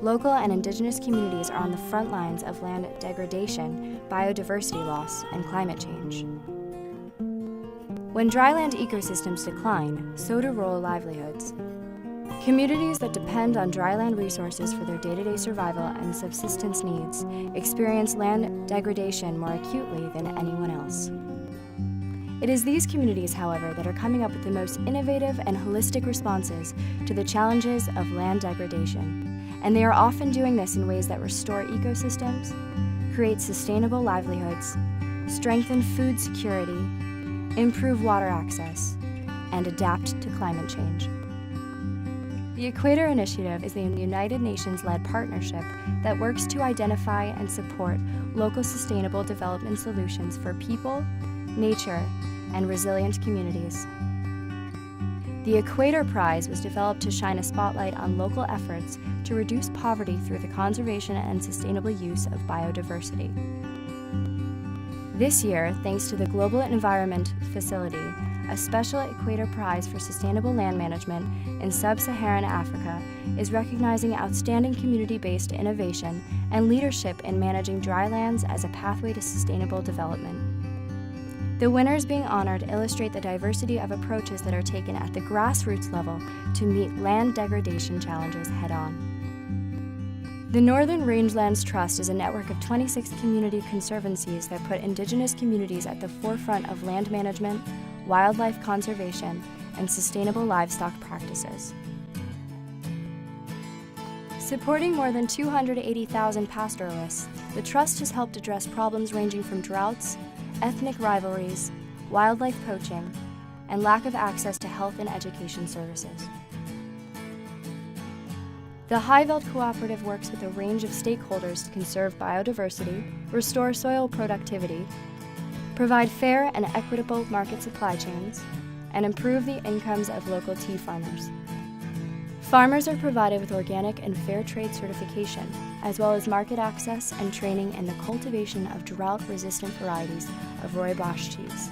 local and indigenous communities are on the front lines of land degradation, biodiversity loss, and climate change. When dryland ecosystems decline, so do rural livelihoods. Communities that depend on dryland resources for their day-to-day survival and subsistence needs experience land degradation more acutely than anyone else. It is these communities, however, that are coming up with the most innovative and holistic responses to the challenges of land degradation, and they are often doing this in ways that restore ecosystems, create sustainable livelihoods, strengthen food security, improve water access, and adapt to climate change. The Equator Initiative is a United Nations-led partnership that works to identify and support local sustainable development solutions for people, nature, and resilient communities. The Equator Prize was developed to shine a spotlight on local efforts to reduce poverty through the conservation and sustainable use of biodiversity. This year, thanks to the Global Environment Facility, a special Equator Prize for Sustainable Land Management in Sub-Saharan Africa is recognizing outstanding community-based innovation and leadership in managing drylands as a pathway to sustainable development. The winners being honored illustrate the diversity of approaches that are taken at the grassroots level to meet land degradation challenges head-on. The Northern Rangelands Trust is a network of 26 community conservancies that put indigenous communities at the forefront of land management, wildlife conservation, and sustainable livestock practices. Supporting more than 280,000 pastoralists, the Trust has helped address problems ranging from droughts, ethnic rivalries, wildlife poaching, and lack of access to health and education services. The Highveld Cooperative works with a range of stakeholders to conserve biodiversity, restore soil productivity, provide fair and equitable market supply chains, and improve the incomes of local tea farmers. Farmers are provided with organic and fair trade certification, as well as market access and training in the cultivation of drought-resistant varieties of rooibos cheese.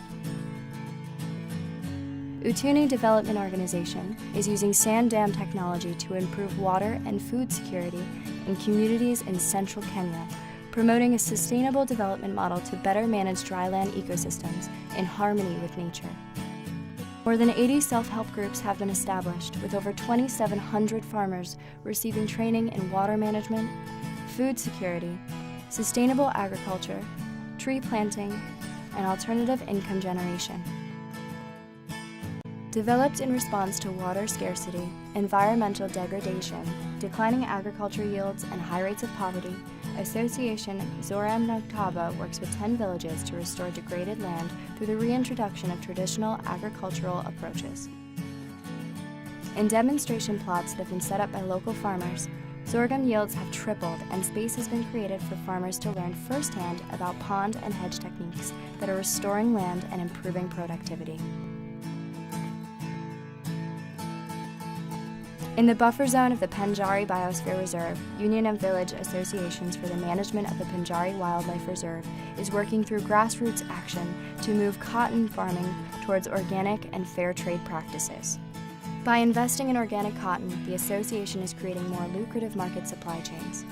Utuni Development Organization is using sand dam technology to improve water and food security in communities in central Kenya, promoting a sustainable development model to better manage dryland ecosystems in harmony with nature. More than 80 self-help groups have been established, with over 2,700 farmers receiving training in water management, food security, sustainable agriculture, tree planting, and alternative income generation. Developed in response to water scarcity, environmental degradation, declining agriculture yields, and high rates of poverty, Association Zoram Naktaba works with 10 villages to restore degraded land through the reintroduction of traditional agricultural approaches. In demonstration plots that have been set up by local farmers, sorghum yields have tripled and space has been created for farmers to learn firsthand about pond and hedge techniques that are restoring land and improving productivity. In the buffer zone of the Penjari Biosphere Reserve, Union of Village Associations for the Management of the Penjari Wildlife Reserve is working through grassroots action to move cotton farming towards organic and fair trade practices. By investing in organic cotton, the association is creating more lucrative market supply chains.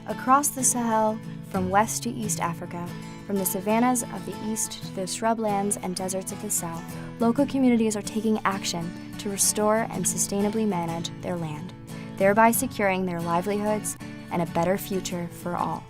Across the Sahel, from west to East Africa, from the savannas of the east to the shrublands and deserts of the south, local communities are taking action to restore and sustainably manage their land, thereby securing their livelihoods and a better future for all.